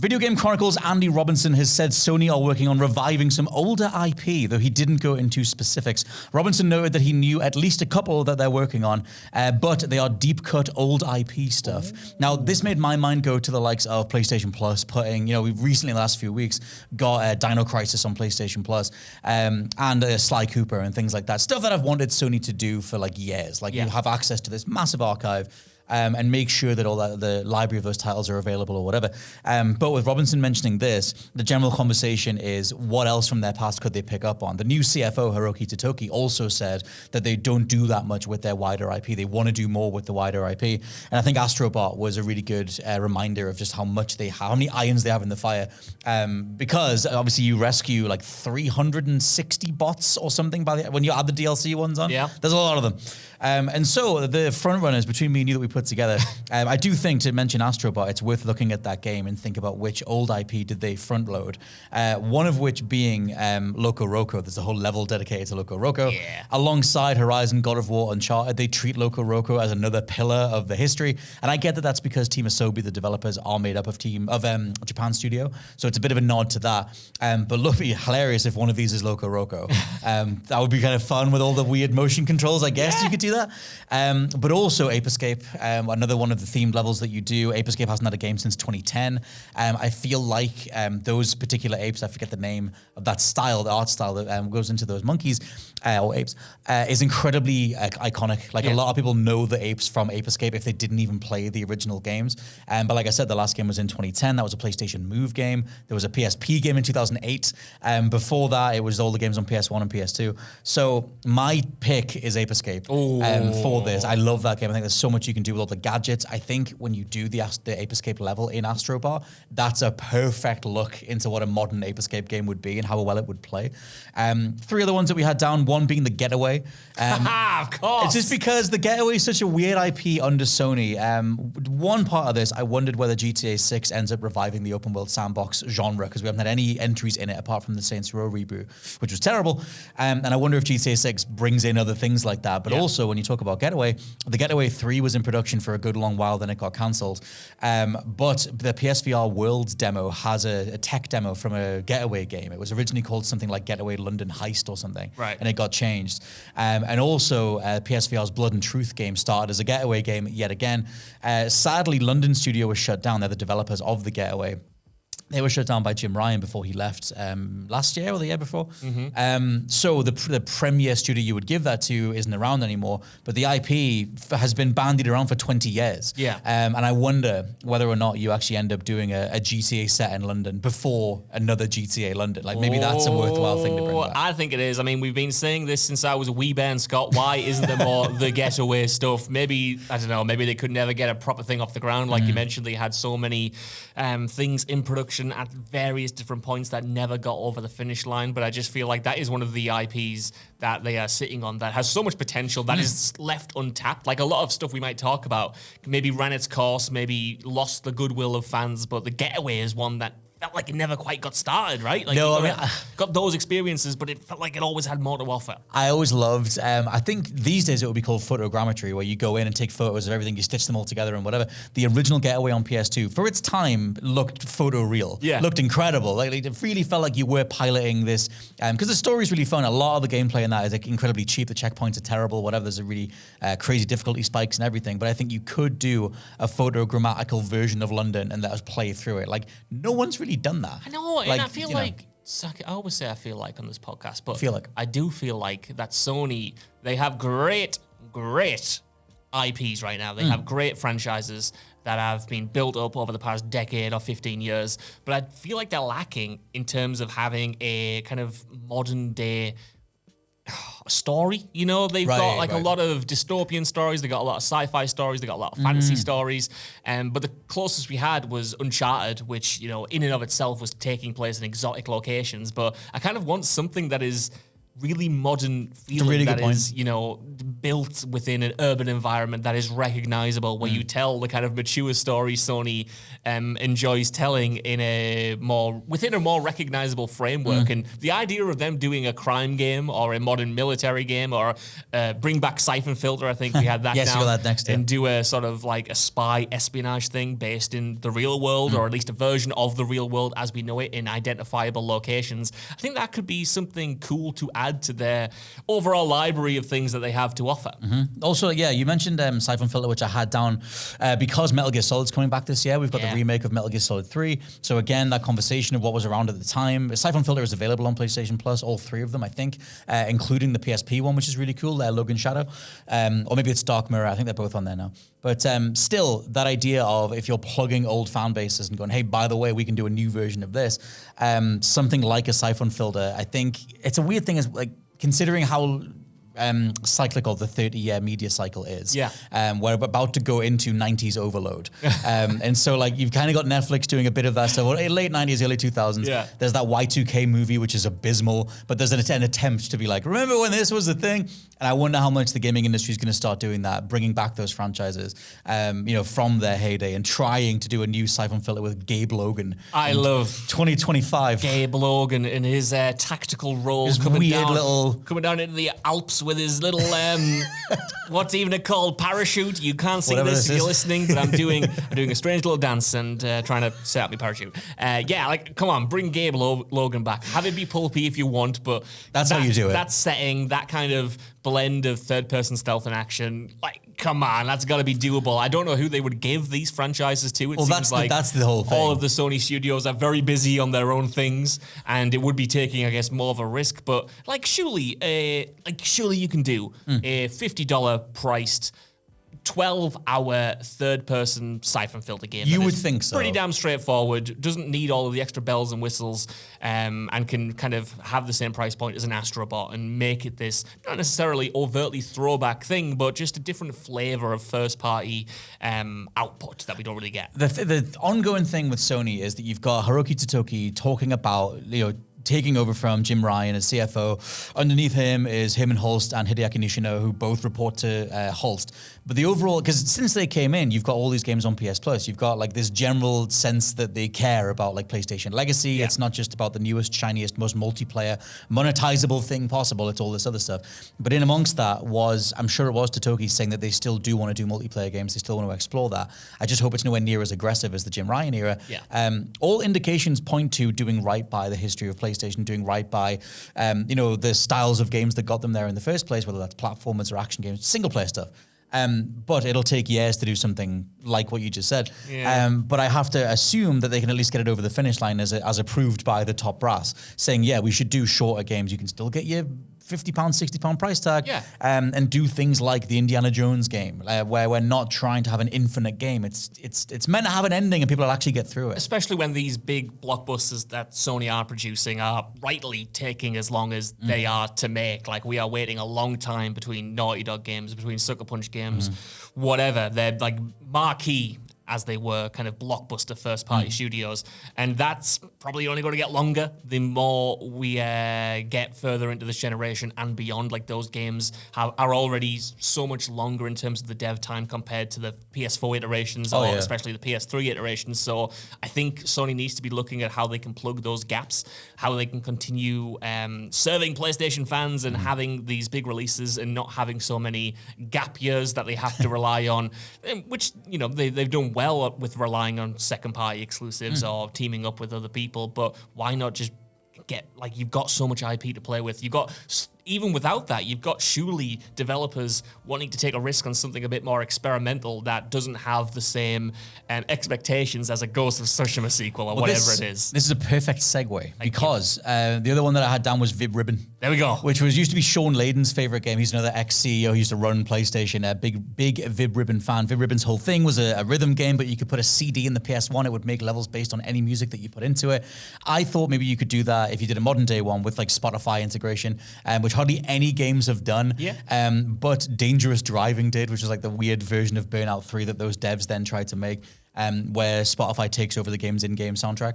Video Game Chronicles' Andy Robinson has said Sony are working on reviving some older IP, though he didn't go into specifics. Robinson noted that he knew at least a couple that they're working on, but they are deep-cut old IP stuff. Now, this made my mind go to the likes of PlayStation Plus, putting, we've recently, in the last few weeks, got Dino Crisis on PlayStation Plus, and Sly Cooper and things like that. Stuff that I've wanted Sony to do for years. You have access to this massive archive, and make sure that all the library of those titles are available or whatever. But with Robinson mentioning this, the general conversation is what else from their past could they pick up on? The new CFO, Hiroki Totoki, also said that they don't do that much with their wider IP. They want to do more with the wider IP. And I think Astrobot was a really good reminder of just how much they have, how many irons they have in the fire. Because obviously you rescue 360 bots or something when you add the DLC ones on. Yeah. There's a lot of them. And so the front runners between me and you that we put together, I do think, to mention Astrobot, it's worth looking at that game and think about which old IP did they front load. One of which being Loco Roco. There's a whole level dedicated to Loco Roco. Yeah. Alongside Horizon, God of War, Uncharted, they treat Loco Roco as another pillar of the history. And I get that that's because Team Asobi, the developers, are made up of Japan Studio. So it's a bit of a nod to that. But look, it'd be hilarious if one of these is Loco Roco. That would be kind of fun with all the weird motion controls. I guess you could do that. But also Ape Escape, another one of the themed levels that you do. Ape Escape hasn't had a game since 2010. I feel like those particular apes, I forget the name of that style, the art style that goes into those monkeys or apes, is incredibly iconic. A lot of people know the apes from Ape Escape if they didn't even play the original games. But like I said, the last game was in 2010. That was a PlayStation Move game. There was a PSP game in 2008. Before that, it was all the games on PS1 and PS2. So my pick is Ape Escape. For this. I love that game. I think there's so much you can do with all the gadgets. I think when you do the Ape Escape level in Astrobot, that's a perfect look into what a modern Ape Escape game would be and how well it would play. Three other ones that we had down, one being The Getaway. Of course. It's just because The Getaway is such a weird IP under Sony. One part of this, I wondered whether GTA 6 ends up reviving the open world sandbox genre, because we haven't had any entries in it apart from the Saints Row reboot, which was terrible. And I wonder if GTA 6 brings in other things like that. But also, when you talk about Getaway, The Getaway 3 was in production for a good long while, then it got cancelled. But the PSVR Worlds demo has a tech demo from a Getaway game. It was originally called something like Getaway London Heist or something. Right. And it got changed. And also, PSVR's Blood and Truth game started as a Getaway game yet again. Sadly, London Studio was shut down. They're the developers of The Getaway. They were shut down by Jim Ryan before he left last year or the year before. So the premier studio you would give that to isn't around anymore, but the IP has been bandied around for 20 years. Yeah. And I wonder whether or not you actually end up doing a GTA set in London before another GTA London. Maybe that's a worthwhile thing to bring back. I think it is. I mean, we've been saying this since I was a wee bear, Scott. Why isn't there more The Getaway stuff? Maybe, I don't know, maybe they could never get a proper thing off the ground. Like you mentioned, they had so many things in production at various different points that never got over the finish line. But I just feel like that is one of the IPs that they are sitting on that has so much potential that is left untapped. Like a lot of stuff we might talk about maybe ran its course, maybe lost the goodwill of fans, but The Getaway is one that felt like it never quite got started, right? Like no, got those experiences, but it felt like it always had more to offer. I always loved, I think these days it would be called photogrammetry, where you go in and take photos of everything, you stitch them all together and whatever. The original Getaway on PS2, for its time, looked photoreal. Yeah. Looked incredible. Like it really felt like you were piloting this, because the story's really fun. A lot of the gameplay in that is incredibly cheap. The checkpoints are terrible, whatever. There's a really crazy difficulty spikes and everything. But I think you could do a photogrammatical version of London and let us play through it. Like, no one's really done that. I know, and I feel like, I always say I feel like on this podcast, but I do feel like that Sony, they have great IPs right now. They have great franchises that have been built up over the past decade or 15 years, but I feel like they're lacking in terms of having a kind of modern day story. You know, they've got like a lot of dystopian stories, they got a lot of sci-fi stories, they got a lot of fantasy stories, but the closest we had was Uncharted, which, you know, in and of itself was taking place in exotic locations. But I kind of want something that is really modern feeling really good that point. is, built within an urban environment that is recognizable, where you tell the kind of mature story Sony enjoys telling within a more recognizable framework. And the idea of them doing a crime game or a modern military game or bring back Siphon Filter, I think we had that Yes, you down, got that next, yeah. and do a sort of like a spy espionage thing based in the real world, or at least a version of the real world as we know it in identifiable locations. I think that could be something cool to add to their overall library of things that they have to offer. Also, yeah, you mentioned Siphon Filter, which I had down because Metal Gear Solid's coming back this year. We've got the remake of Metal Gear Solid 3. So again, that conversation of what was around at the time. Siphon Filter is available on PlayStation Plus, all three of them, I think, including the PSP one, which is really cool, Logan Shadow. Or maybe it's Dark Mirror. I think they're both on there now. But still, that idea of if you're plugging old fan bases and going, hey, by the way, we can do a new version of this, something like a Siphon Filter, I think it's a weird thing, is like considering how cyclical the 30-year media cycle is. Yeah. We're about to go into 90s overload. And so like you've kind of got Netflix doing a bit of that stuff. Well, late 90s, early 2000s. Yeah. There's that Y2K movie, which is abysmal, but there's an attempt to be like, remember when this was the thing? And I wonder how much the gaming industry is going to start doing that, bringing back those franchises, from their heyday and trying to do a new Siphon Filter with Gabe Logan. I love 2025. Gabe Logan in his tactical role, His coming weird down into the Alps with his little what's even it called, parachute. You can't see Whatever this if this you're is. listening, but I'm doing a strange little dance and trying to set up my parachute. Come on, bring Gabe Logan back. Have it be pulpy if you want, but That's how you do it. That setting, that kind of blend of third-person stealth and action, like, come on, that's got to be doable. I don't know who they would give these franchises to. It seems that's the whole thing. all of the Sony studios are very busy on their own things, and it would be taking, I guess, more of a risk. But surely you can do a $50 priced 12-hour third-person Siphon Filter game. You that would is think so. Pretty damn straightforward. Doesn't need all of the extra bells and whistles, and can kind of have the same price point as an Astrobot and make it this not necessarily overtly throwback thing, but just a different flavor of first-party output that we don't really get. The ongoing thing with Sony is that you've got Hiroki Totoki talking about, taking over from Jim Ryan as CFO. Underneath him is him and Holst and Hideaki Nishino, who both report to Holst. But the overall, because since they came in, you've got all these games on PS Plus. You've got like this general sense that they care about like PlayStation Legacy. Yeah. It's not just about the newest, shiniest, most multiplayer, monetizable thing possible. It's all this other stuff. But in amongst that was, I'm sure it was Totoki saying that they still do want to do multiplayer games. They still want to explore that. I just hope it's nowhere near as aggressive as the Jim Ryan era. Yeah. All indications point to doing right by the history of PlayStation, doing right by, the styles of games that got them there in the first place, whether that's platformers or action games, single player stuff. But it'll take years to do something like what you just said. Yeah. But I have to assume that they can at least get it over the finish line as approved by the top brass, saying, yeah, we should do shorter games. You can still get your £50, £60 price tag, Yeah. And do things like the Indiana Jones game, where we're not trying to have an infinite game. It's meant to have an ending and people will actually get through it. Especially when these big blockbusters that Sony are producing are rightly taking as long as they are to make. Like, we are waiting a long time between Naughty Dog games, between Sucker Punch games, whatever. They're like marquee, as they were, kind of blockbuster first-party studios. And that's probably only going to get longer the more we get further into this generation and beyond. Like, those games are already so much longer in terms of the dev time compared to the PS4 iterations, or especially the PS3 iterations. So I think Sony needs to be looking at how they can plug those gaps, how they can continue serving PlayStation fans and having these big releases and not having so many gap years that they have to rely on, which, they've done well with relying on second-party exclusives or teaming up with other people, but why not just get, like, you've got so much IP to play with. You've got, even without that, you've got surely developers wanting to take a risk on something a bit more experimental that doesn't have the same expectations as a Ghost of Tsushima sequel or whatever it is. This is a perfect segue because the other one that I had down was Vib Ribbon. There we go. Which used to be Sean Layden's favorite game. He's another ex-CEO who used to run PlayStation, a big Vib Ribbon fan. Vib Ribbon's whole thing was a rhythm game, but you could put a CD in the PS1. It would make levels based on any music that you put into it. I thought maybe you could do that if you did a modern day one with like Spotify integration, which hardly any games have done. Yeah. But Dangerous Driving did, which was like the weird version of Burnout 3 that those devs then tried to make. Where Spotify takes over the game's in-game soundtrack.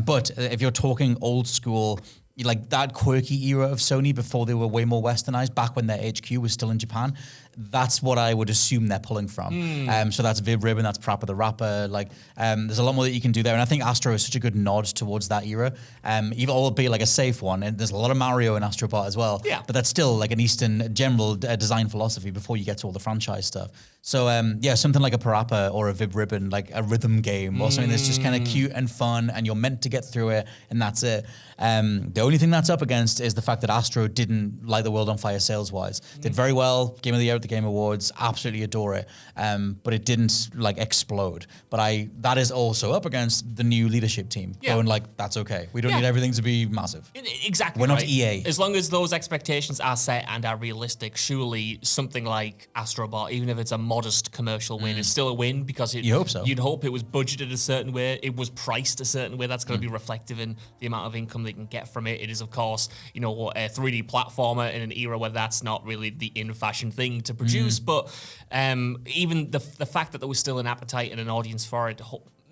But if you're talking old school, like that quirky era of Sony before they were way more westernized, back when their HQ was still in Japan. That's what I would assume they're pulling from. So that's Vib Ribbon, that's Parappa the Rapper. Like, there's a lot more that you can do there. And I think Astro is such a good nod towards that era. Even albeit like a safe one. And there's a lot of Mario in Astro Bot as well. Yeah. But that's still like an Eastern general design philosophy before you get to all the franchise stuff. So yeah, something like a Parappa or a Vib Ribbon, like a rhythm game or something that's just kind of cute and fun and you're meant to get through it and that's it. The only thing that's up against is the fact that Astro didn't light the world on fire sales-wise. Did very well, Game of the Year at the Game Awards, absolutely adore it, but it didn't like explode. But that is also up against the new leadership team going like, that's okay. We don't need everything to be massive. Exactly. We're not right. EA. As long as those expectations are set and are realistic, surely something like Astrobot, even if it's a modest commercial win, is still a win because You hope so. You'd hope it was budgeted a certain way, it was priced a certain way. That's going to be reflective in the amount of income they can get from it. It is, of course, a 3D platformer in an era where that's not really the in-fashion thing to produce. But even the fact that there was still an appetite and an audience for it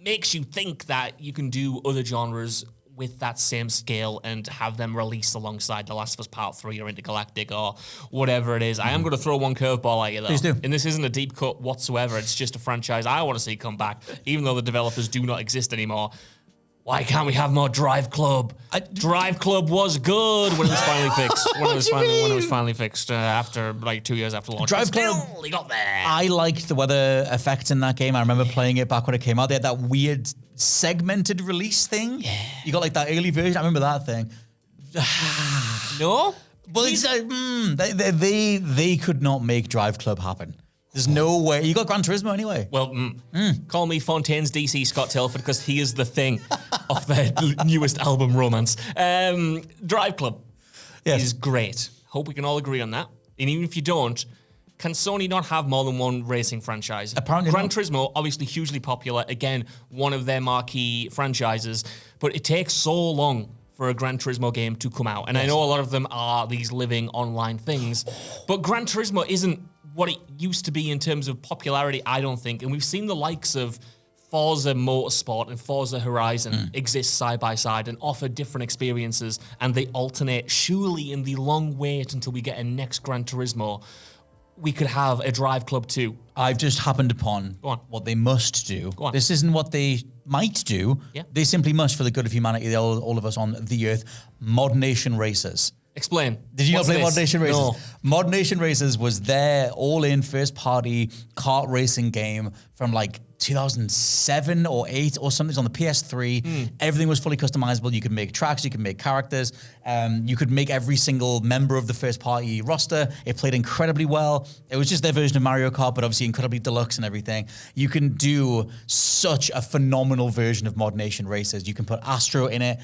makes you think that you can do other genres with that same scale and have them released alongside The Last of Us Part 3 or Intergalactic or whatever it is. I am going to throw one curveball at you, though. Please do. And this isn't a deep cut whatsoever. It's just a franchise I want to see come back, even though the developers do not exist anymore. Why can't we have more Drive Club? Drive Club was good when it was finally fixed. When it was finally fixed after like 2 years after launch. Drive Club, Still, they got there. I liked the weather effects in that game. I remember playing it back when it came out. They had that weird segmented release thing. Yeah. You got like that early version. I remember that thing. No? Well, it's they could not make Drive Club happen. There's no way. You got Gran Turismo anyway. Well, call me Fontaine's DC Scott Telford because he is the thing of their newest album, Romance. Drive Club is great. Hope we can all agree on that. And even if you don't, can Sony not have more than one racing franchise? Apparently Gran not. Turismo, obviously hugely popular. Again, one of their marquee franchises. But it takes so long for a Gran Turismo game to come out. And I know a lot of them are these living online things. But Gran Turismo isn't what it used to be in terms of popularity, I don't think. And we've seen the likes of Forza Motorsport and Forza Horizon exist side by side and offer different experiences, and they alternate. Surely in the long wait until we get a next Gran Turismo, we could have a Drive Club 2. I've just happened upon Go on. what they must do. Go on. This isn't what they might do. Yeah. They simply must, for the good of humanity, all of us on the earth. Mod Nation Racers. Explain. Did you What's not play this? Mod Nation Racers? No. Mod Nation Racers was their all-in first-party kart racing game from like 2007 or 8 or something. It was on the PS3. Everything was fully customizable. You could make tracks, you could make characters, you could make every single member of the first-party roster. It played incredibly well. It was just their version of Mario Kart, but obviously incredibly deluxe and everything. You can do such a phenomenal version of Mod Nation Racers. You can put Astro in it.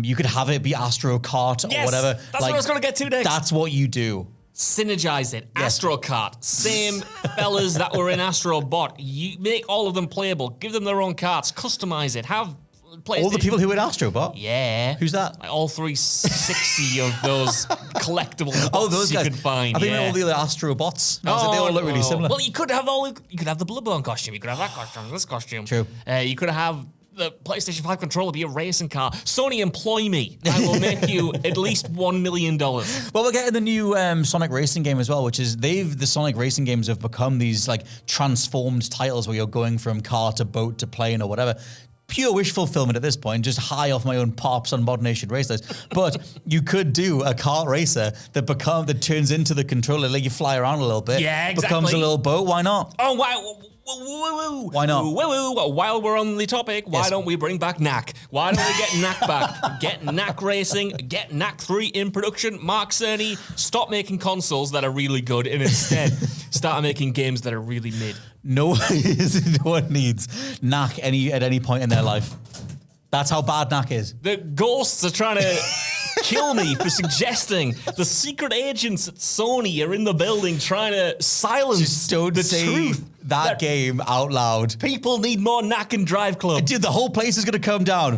You could have it be Astro Kart or Yes, whatever. that's what I was going to get to next. That's what you do. Synergize it. Yes. Astro Kart. Same fellas that were in Astro Bot. You make all of them playable. Give them their own karts. Customize it. Have PlayStation. All the people who were in Astrobot? Yeah. Who's that? Like all 360 of those collectible bots Oh, those guys. you could find. I think yeah. all the other Astrobots. They all look really similar. Well, you could have you could have the Bloodborne costume. You could have that costume. This costume. True. You could have the PlayStation 5 controller be a racing car. Sony, employ me. I will make you at least $1 million. Well, we're getting the new Sonic Racing game as well, which is the Sonic Racing games have become these like transformed titles where you're going from car to boat to plane or whatever. Pure wish fulfillment at this point, just high off my own pops on Mod Nation Racers. But you could do a kart racer that turns into the controller, like you fly around a little bit. Yeah, exactly. Becomes a little boat. Why not? Oh, wow. Why not? While we're on the topic, why Yes. don't we bring back Knack? Why don't we get Knack back? Get Knack Racing, get Knack 3 in production. Mark Cerny, stop making consoles that are really good and instead start making games that are really mid. No one needs Knack at any point in their life. That's how bad Knack is. The ghosts are trying to kill me for suggesting the secret agents at Sony are in the building trying to silence Just don't the say truth. that game out loud. People need more Knack and Drive Club. Dude, the whole place is going to come down.